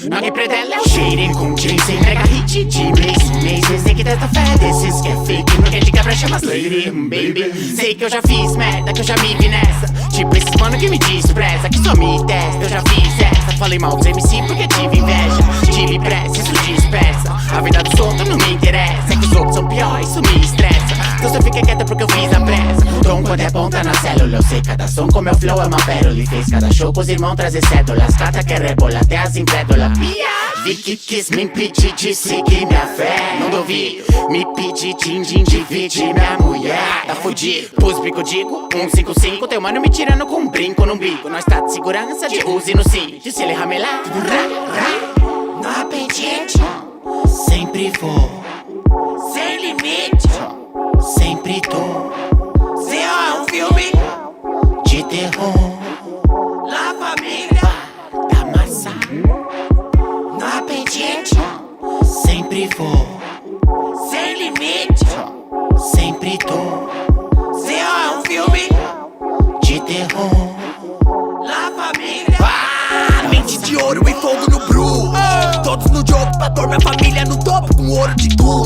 Nogi predella é o cheiro com Jason mega hit de mês sei que testa fé desses que é fake. Porque de cabra chama lady, baby. Sei que eu já fiz merda, que eu já me vi nessa. Tipo esses mano que me despreza, que só me testa. Eu já fiz essa, falei mal dos MC porque tive inveja. Tive pressa, isso dispersa. A vida dos outros não me interessa. É que os outros são piores, isso me estressa. Então você fica quieta porque eu fiz a pressa. O tom quando é ponta na célula, eu sei cada som com meu flow é uma pérola. E fez cada show com os irmãos trazer cédulas. Cata que rebola até as incrédulas. Vi que quis me impedir de seguir minha fé. Não duvido, me pedi din-din, dividir minha mulher. Tá fudido, pus bico digo 155, teu mano me tirando com um brinco no bico. Nós tá de segurança, de use no sim. De se ele ramelar, no apetite. Sempre vou, sem limite. Sempre tô. Cê é um filme de terror. La família da massa. No apetite. Sempre vou, sem limite. Sempre tô. Cê é um filme de terror. La família. Mente de ouro e fogo no bru. Todos no jogo pra pôr minha família no topo com ouro de tudo.